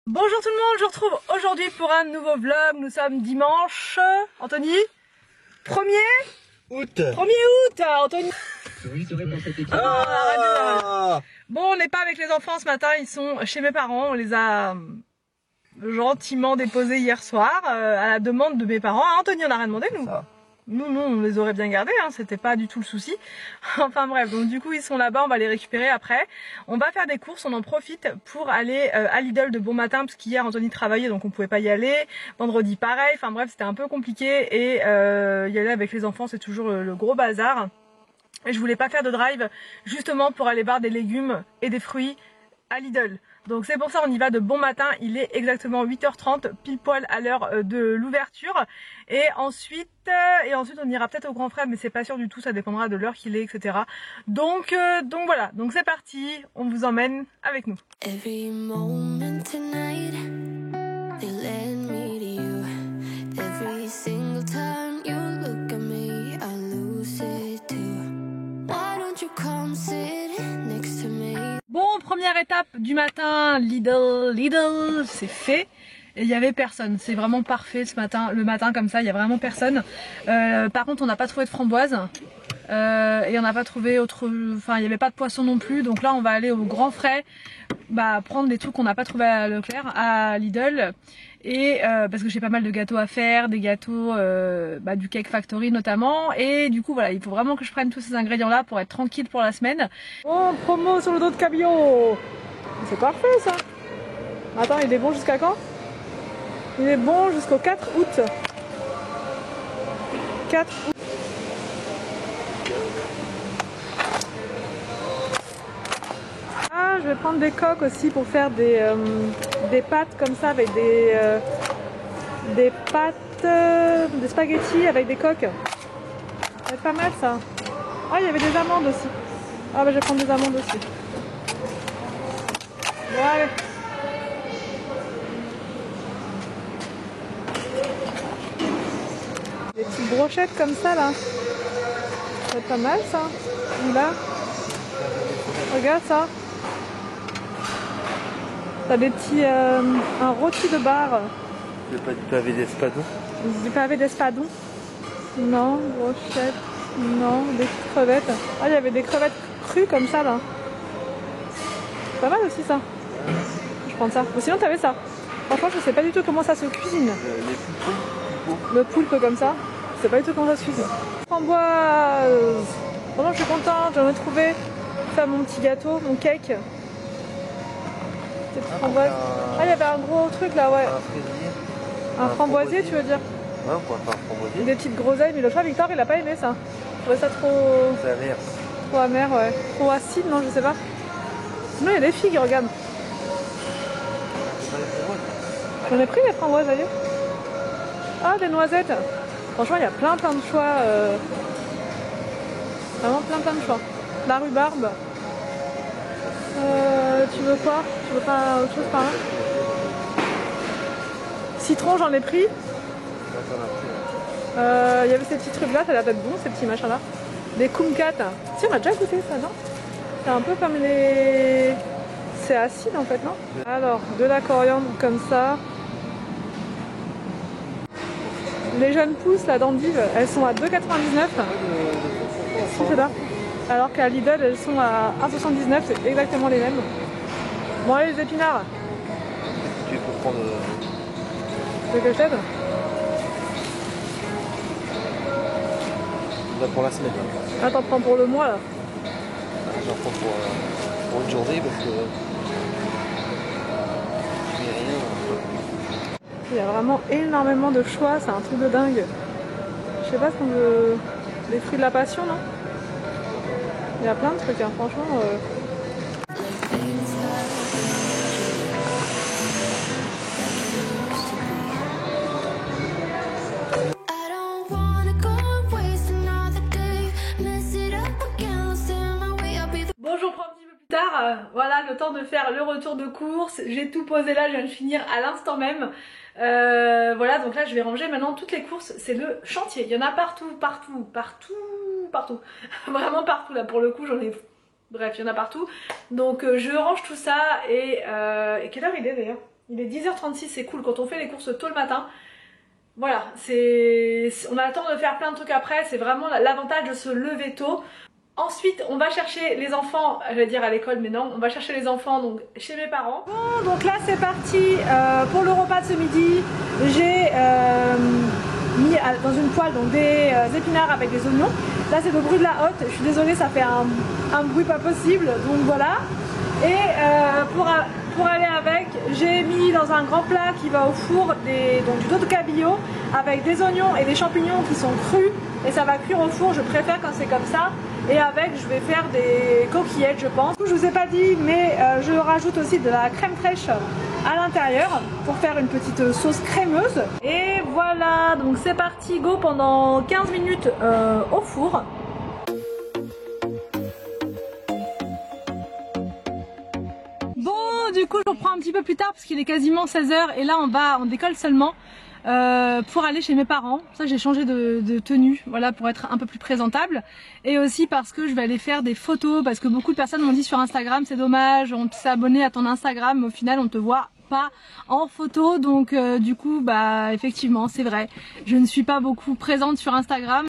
Bonjour tout le monde, je vous retrouve aujourd'hui pour un nouveau vlog. Nous sommes dimanche, Anthony, 1er août. 1er août, Anthony. Oui, c'est vrai pour cette équipe. Bon, on n'est pas avec les enfants ce matin, ils sont chez mes parents. On les a gentiment déposés hier soir à la demande de mes parents. Anthony, on n'a rien demandé nous. Nous, on les aurait bien gardés, hein, c'était pas du tout le souci. Enfin bref, donc du coup ils sont là-bas, on va les récupérer après. On va faire des courses, on en profite pour aller à Lidl de bon matin, parce qu'hier Anthony travaillait donc on pouvait pas y aller. Vendredi pareil, enfin bref c'était un peu compliqué et y aller avec les enfants c'est toujours le gros bazar. Et je voulais pas faire de drive justement pour aller voir des légumes et des fruits à Lidl. Donc c'est pour ça on y va de bon matin, il est exactement 8h30, pile poil à l'heure de l'ouverture. Et ensuite on ira peut-être au Grand Frère, mais c'est pas sûr du tout, ça dépendra de l'heure qu'il est, etc. Donc voilà, donc c'est parti, on vous emmène avec nous. Every moment tonight, they led me to you. Every single time you look at me, I lose it too. Why don't you come sit next to me? Bon, première étape du matin, Lidl, c'est fait. Et il y avait personne, c'est vraiment parfait ce matin, le matin comme ça, il y a vraiment personne. Par contre, on n'a pas trouvé de framboises. Et on n'a pas trouvé enfin il n'y avait pas de poisson non plus, donc là on va aller au Grand Frais prendre des trucs qu'on n'a pas trouvé à Leclerc, à Lidl, et parce que j'ai pas mal de gâteaux à faire, des gâteaux du Cake Factory notamment, et du coup voilà, il faut vraiment que je prenne tous ces ingrédients là pour être tranquille pour la semaine. Oh, promo sur le dos de Cabio, c'est parfait ça. Attends, il est bon jusqu'à quand? Il est bon jusqu'au 4 août. 4 août. Je vais prendre des coques aussi pour faire des pâtes comme ça avec des spaghettis avec des coques. Ça va être pas mal ça. Ah, il y avait des amandes aussi. Ah bah je vais prendre des amandes aussi. Bon allez. Des petites brochettes comme ça là. Ça va être pas mal ça. Là. Regarde ça. T'as des petits... un rôti de bar. Du pavé d'espadon. Du pavé d'espadon. Non, brochette. Non, des petites crevettes. Ah, il y avait des crevettes crues comme ça là. C'est pas mal aussi ça. Je prends ça. Ou sinon t'avais ça. Franchement, je sais pas du tout comment ça se cuisine. Le poulpe comme ça. Je sais pas du tout comment ça se cuisine. Framboise. Vraiment, je suis contente. J'en ai trouvé. Faire mon petit gâteau, mon cake. Ah, il y avait un gros truc là, ouais. Un framboisier, tu veux dire? Ouais, on pourrait faire un framboisier. Des petites groseilles, mais l'autre fois, Victor, il a pas aimé ça. Je trouvais ça trop... C'est amer. Trop amer, ouais. Trop acide, non, je sais pas. Sinon, il y a des figues, regarde. J'en ai pris des framboises, ailleurs. Ah, des noisettes. Franchement, il y a plein de choix. Vraiment plein de choix. La rhubarbe. Tu veux quoi? Tu veux pas autre chose par là? Citron, j'en ai pris. Il y avait ces petits trucs là, ça a l'air d'être bon, ces petits machins là. Des kumquats. Si, on a déjà goûté ça, non? C'est un peu comme les... C'est acide en fait, non? Alors, de la coriandre comme ça. Les jeunes pousses là d'endive, elles sont à 2,99. Si, c'est là. Alors qu'à Lidl, elles sont à 1,79, c'est exactement les mêmes. Bon, allez, les épinards. Tu veux prendre... Tu veux que je t'aide? Là pour la semaine. Ah, t'en prends pour le mois là. J'en prends pour une journée parce que... Je n'ai rien. Il y a vraiment énormément de choix, c'est un truc de dingue. Je sais pas ce qu'on veut... Les fruits de la passion, non? Il y a plein de trucs, hein, franchement. Bon, j'en prends un petit peu plus tard. Voilà, le temps de faire le retour de course. J'ai tout posé là, je viens de finir à l'instant même. Voilà, donc là je vais ranger maintenant toutes les courses. C'est le chantier. Il y en a partout. Vraiment partout là, pour le coup j'en ai... Bref, il y en a partout. Donc je range tout ça et quelle heure il est d'ailleurs? Il est 10h36, c'est cool quand on fait les courses tôt le matin. Voilà, on a le temps de faire plein de trucs après, c'est vraiment l'avantage de se lever tôt. Ensuite, on va chercher les enfants, je vais dire à l'école, mais non, on va chercher les enfants donc chez mes parents. Bon, donc là c'est parti pour le repas de ce midi. J'ai mis dans une poêle donc des épinards avec des oignons. Là c'est le bruit de la hotte, je suis désolée, ça fait un bruit pas possible, donc voilà. Et pour aller avec, j'ai mis dans un grand plat qui va au four donc du dos de cabillaud avec des oignons et des champignons qui sont crus et ça va cuire au four, je préfère quand c'est comme ça. Et avec, je vais faire des coquillettes, je pense. Je vous ai pas dit, mais je rajoute aussi de la crème fraîche à l'intérieur pour faire une petite sauce crémeuse. Et voilà, donc c'est parti, go pendant 15 minutes au four. Bon, du coup, je reprends un petit peu plus tard parce qu'il est quasiment 16h et là on décolle seulement. Pour aller chez mes parents. Ça, j'ai changé de tenue, voilà, pour être un peu plus présentable, et aussi parce que je vais aller faire des photos, parce que beaucoup de personnes m'ont dit sur Instagram c'est dommage, on s'est abonné à ton Instagram mais au final on te voit pas en photo, donc du coup bah effectivement c'est vrai, je ne suis pas beaucoup présente sur Instagram.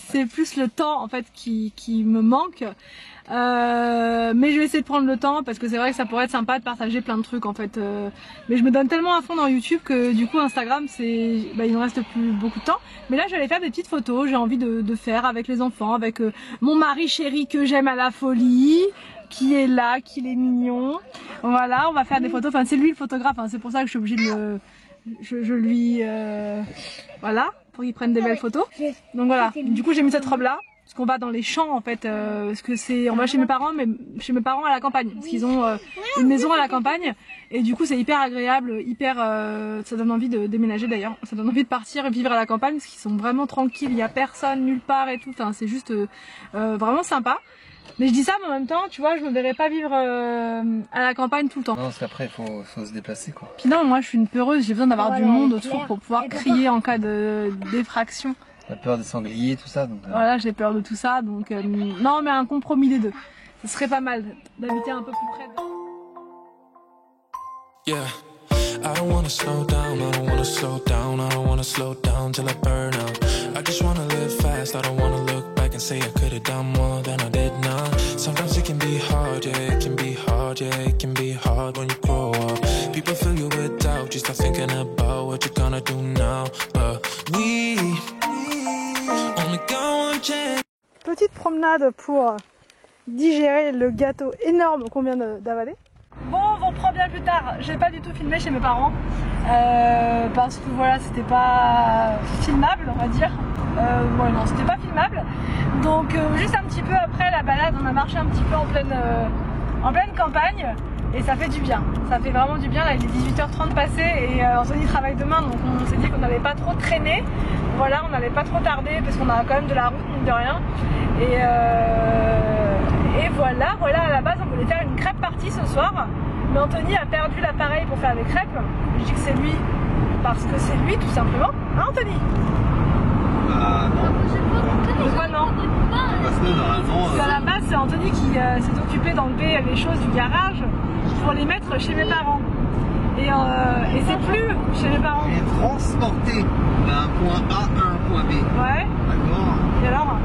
C'est plus le temps en fait qui me manque. Mais je vais essayer de prendre le temps parce que c'est vrai que ça pourrait être sympa de partager plein de trucs en fait, mais je me donne tellement à fond dans YouTube que du coup Instagram il ne reste plus beaucoup de temps. Mais là je vais aller faire des petites photos, j'ai envie de faire avec les enfants, avec mon mari chéri que j'aime à la folie, qui est là, qu'il est mignon. Voilà, on va faire des photos, enfin c'est lui le photographe, hein, c'est pour ça que je suis obligée de je lui voilà, pour qu'il prenne des belles photos. Donc voilà, du coup j'ai mis cette robe là. Parce qu'on va dans les champs en fait, parce que on va chez mes parents, mais chez mes parents à la campagne, parce qu'ils ont une maison à la campagne, et du coup c'est hyper agréable, ça donne envie de déménager d'ailleurs, ça donne envie de partir et vivre à la campagne, parce qu'ils sont vraiment tranquilles, il n'y a personne nulle part et tout, enfin c'est juste vraiment sympa. Mais je dis ça, mais en même temps, tu vois, je me verrais pas vivre à la campagne tout le temps. Non, parce qu'après il faut se déplacer quoi. Puis non, moi je suis une peureuse, j'ai besoin d'avoir du monde autour pour pouvoir crier en cas d'effraction. T'as peur des sangliers, tout ça donc, Voilà, j'ai peur de tout ça, donc non, mais un compromis des deux. Ce serait pas mal d'habiter un peu plus près de... Yeah, I don't wanna slow down, I don't wanna slow down, I don't wanna slow down till I burn out. I just wanna live fast, I don't wanna look back and say I could've done more than I did now. Sometimes it can be hard, yeah, it can be hard, yeah, it can be hard when you grow up. People fill you with doubt, you start thinking about what you're gonna do now. But we only got one chance. Petite promenade pour digérer le gâteau énorme qu'on vient d'avaler. Bon, on reprend bien plus tard. J'ai pas du tout filmé chez mes parents parce que voilà, c'était pas filmable, on va dire. Ouais, non, c'était pas filmable. Donc juste un petit peu après la balade, on a marché un petit peu en pleine campagne et ça fait du bien. Ça fait vraiment du bien. Là, il est 18h30 passé et Anthony travaille demain, donc on s'est dit qu'on n'allait pas trop traîner. Voilà, on n'allait pas trop tarder parce qu'on a quand même de la route, mine de rien. Et voilà, à la base on voulait faire une crêpe party ce soir, mais Anthony a perdu l'appareil pour faire des crêpes. Je dis que c'est lui parce que c'est lui tout simplement. Hein, Anthony? Non. Pourquoi non? Parce que normalement... Parce qu'à la base c'est Anthony qui s'est occupé d'enlever les choses du garage pour les mettre chez mes parents. Et c'est plus chez mes parents. Il est transporté d'un point A à un point B. Ouais. D'accord. Et alors?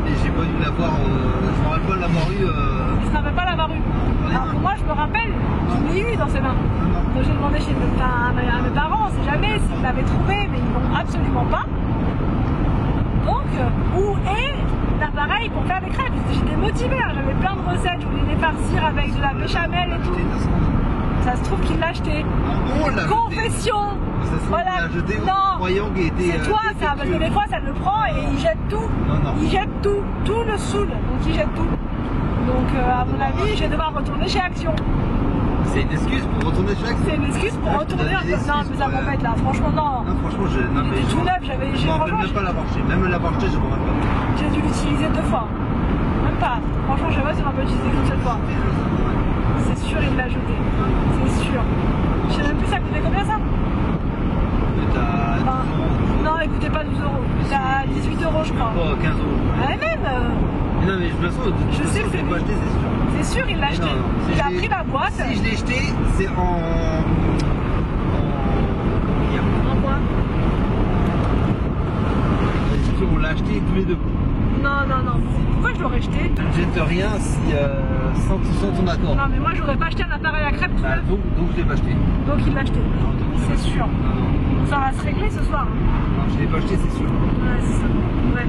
Mais j'ai pas dû l'avoir, je me rappelle pas l'avoir eu. Il se rappelle pas l'avoir eu. Alors que moi je me rappelle qu'il l'ai eu dans ses mains. Donc j'ai demandé à mes parents, on sait jamais s'ils l'avaient trouvé, mais ils l'ont absolument pas. Donc, où est l'appareil pour faire des crêpes? J'étais motivée, hein, j'avais plein de recettes, je voulais les farcir avec de la béchamel et tout. Ça se trouve qu'il l'a acheté. Confession. Voilà. Non, c'est toi ça, parce que des fois ça le prend et il jette tout. Il jette tout le saoule, donc il jette tout. Donc à mon avis, je vais devoir retourner chez Action. C'est une excuse pour retourner chez Action? C'est une excuse pour retourner. Non, mais ça m'embête là, franchement non. Non, franchement, il était tout neuf, je me rappelle même pas l'avoir acheté. Même l'avoir acheté, je me rappelle pas. J'ai dû l'utiliser 2 fois. Même pas. Franchement, je sais pas si on peut l'utiliser qu'une seule fois. C'est sûr, il l'a jeté. C'est sûr. Je sais même plus ça coûtait combien ça? Non, il coûtait pas 12 euros. T'as 18 euros, je crois. Oh, 15 euros. Ouais, même. Non, mais je me Je sais que c'est lui. C'est sûr, il l'a acheté. Il a pris la boîte. Si je l'ai acheté, c'est en quoi? On l'a acheté tous les deux. Non. Pourquoi je l'aurais acheté? Je ne jette rien si, sans ton accord. Non, mais moi j'aurais pas acheté un appareil à crêpes tout seul. Donc je l'ai pas acheté. Donc il l'a acheté. C'est sûr. Ça va se régler ce soir. Non, je l'ai pas acheté, c'est sûr. Ouais, c'est ça. Bref.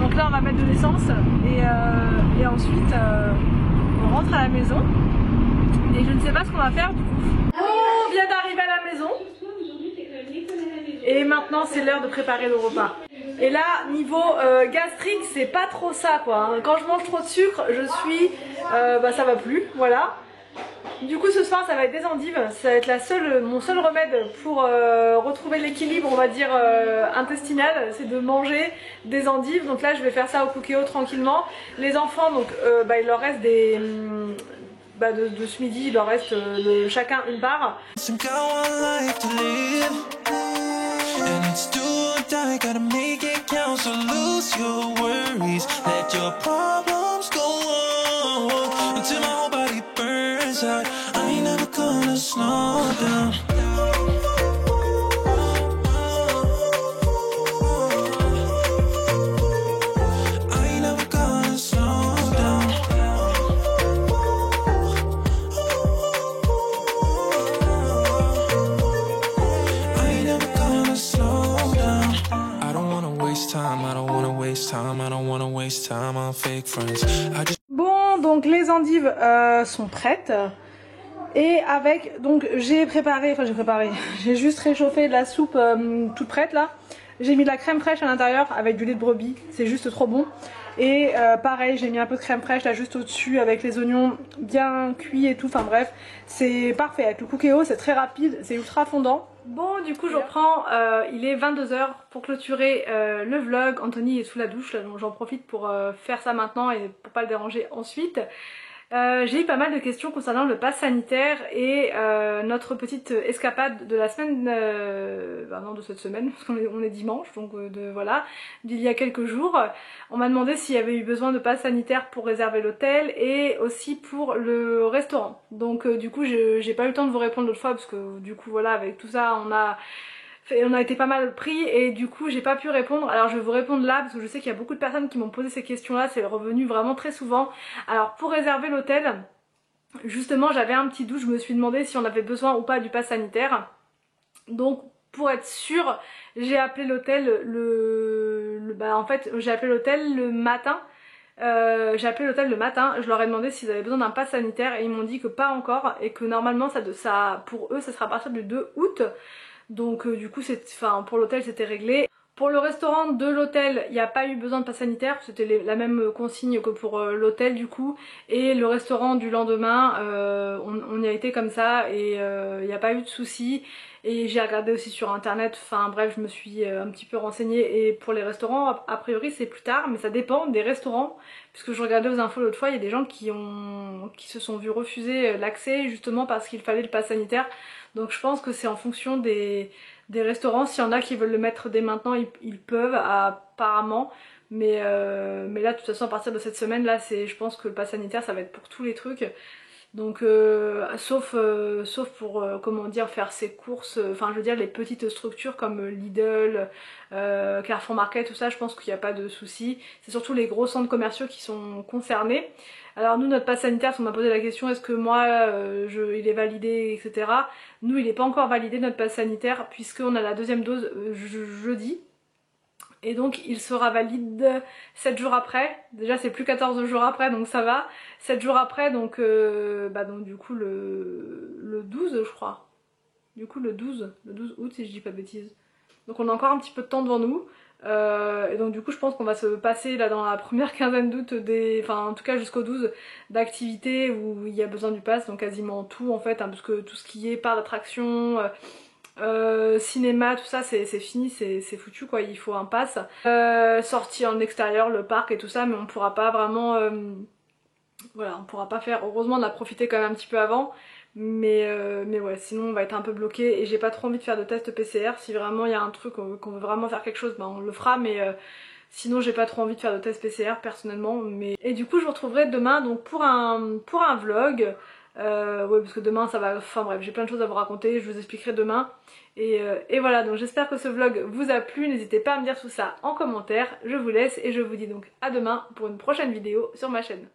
Donc là on va mettre de l'essence et ensuite on rentre à la maison. Et je ne sais pas ce qu'on va faire du coup. On vient d'arriver à la maison. Et maintenant c'est l'heure de préparer le repas. Et là niveau gastrique c'est pas trop ça quoi. Quand je mange trop de sucre je suis ça va plus, voilà. Du coup ce soir ça va être des endives, ça va être mon seul remède pour retrouver l'équilibre on va dire intestinal, c'est de manger des endives. Donc là je vais faire ça au Cookéo tranquillement. Les enfants donc il leur reste des... de ce midi il leur reste chacun une part. And it's do or die, gotta make it count. So lose your worries, let your problems go on until my whole body burns out. I ain't never gonna slow down. I ain't never gonna slow down. I ain't never gonna slow down. I don't wanna waste time, I don't wanna waste time, I don't wanna waste time on fake friends. I just... Bon, donc les endives sont prêtes. Et avec, donc j'ai juste réchauffé de la soupe toute prête là. J'ai mis de la crème fraîche à l'intérieur avec du lait de brebis, c'est juste trop bon. Et pareil, j'ai mis un peu de crème fraîche là juste au-dessus avec les oignons bien cuits et tout, enfin bref, c'est parfait. Avec le Cookéo, c'est très rapide, c'est ultra fondant. Bon, du coup je reprends, il est 22 h pour clôturer le vlog. Anthony est sous la douche, donc j'en profite pour faire ça maintenant et pour pas le déranger ensuite. J'ai eu pas mal de questions concernant le pass sanitaire et notre petite escapade de la semaine, non de cette semaine parce qu'on est dimanche, donc voilà, d'il y a quelques jours. On m'a demandé s'il y avait eu besoin de pass sanitaire pour réserver l'hôtel et aussi pour le restaurant. Donc du coup j'ai pas eu le temps de vous répondre l'autre fois parce que du coup voilà, avec tout ça on a été pas mal pris et du coup j'ai pas pu répondre. Alors je vais vous répondre là parce que je sais qu'il y a beaucoup de personnes qui m'ont posé ces questions là, c'est revenu vraiment très souvent. Alors pour réserver l'hôtel, justement j'avais un petit doute, je me suis demandé si on avait besoin ou pas du pass sanitaire. Donc pour être sûre, j'ai appelé l'hôtel en fait j'ai appelé l'hôtel le matin. J'ai appelé l'hôtel le matin, je leur ai demandé s'ils avaient besoin d'un pass sanitaire et ils m'ont dit que pas encore et que normalement ça pour eux ça sera à partir du 2 août. Donc du coup pour l'hôtel c'était réglé. Pour le restaurant de l'hôtel, il n'y a pas eu besoin de pass sanitaire, c'était la même consigne que pour l'hôtel du coup. Et le restaurant du lendemain, on y a été comme ça et il n'y a pas eu de soucis. Et j'ai regardé aussi sur internet, enfin bref je me suis un petit peu renseignée. Et pour les restaurants, a priori c'est plus tard, mais ça dépend des restaurants. Puisque je regardais aux infos l'autre fois, il y a des gens qui se sont vus refuser l'accès justement parce qu'il fallait le pass sanitaire. Donc je pense que c'est en fonction des restaurants. S'il y en a qui veulent le mettre dès maintenant, ils peuvent apparemment. Mais là de toute façon à partir de cette semaine là, je pense que le pass sanitaire ça va être pour tous les trucs. Donc sauf pour comment dire faire ses courses, enfin je veux dire les petites structures comme Lidl, Carrefour Market, tout ça, je pense qu'il n'y a pas de souci. C'est surtout les gros centres commerciaux qui sont concernés. Alors nous notre pass sanitaire, on m'a posé la question est-ce que moi il est validé etc. Nous il n'est pas encore validé notre pass sanitaire puisqu'on a la deuxième dose jeudi. Et donc il sera valide 7 jours après, déjà c'est plus 14 jours après donc ça va, 7 jours après donc, donc du coup le 12 je crois, du coup le 12 août si je dis pas de bêtises. Donc on a encore un petit peu de temps devant nous, et donc du coup je pense qu'on va se passer là dans la première quinzaine d'août, enfin en tout cas jusqu'au 12 d'activités où il y a besoin du pass, donc quasiment tout en fait, hein, parce que tout ce qui est parc d'attraction... cinéma, tout ça c'est fini, c'est foutu quoi, il faut un pass. Sortie en extérieur, le parc et tout ça, mais on pourra pas vraiment... voilà, on pourra pas faire... Heureusement on a profité quand même un petit peu avant, mais ouais, sinon on va être un peu bloqué et j'ai pas trop envie de faire de test PCR. Si vraiment il y a un truc qu'on veut vraiment faire quelque chose, on le fera, mais Sinon j'ai pas trop envie de faire de test PCR personnellement, mais... Et du coup je vous retrouverai demain donc pour un vlog. Ouais, parce que demain ça va... Enfin bref, j'ai plein de choses à vous raconter, je vous expliquerai demain. Et voilà, donc j'espère que ce vlog vous a plu, n'hésitez pas à me dire tout ça en commentaire. Je vous laisse et je vous dis donc à demain pour une prochaine vidéo sur ma chaîne.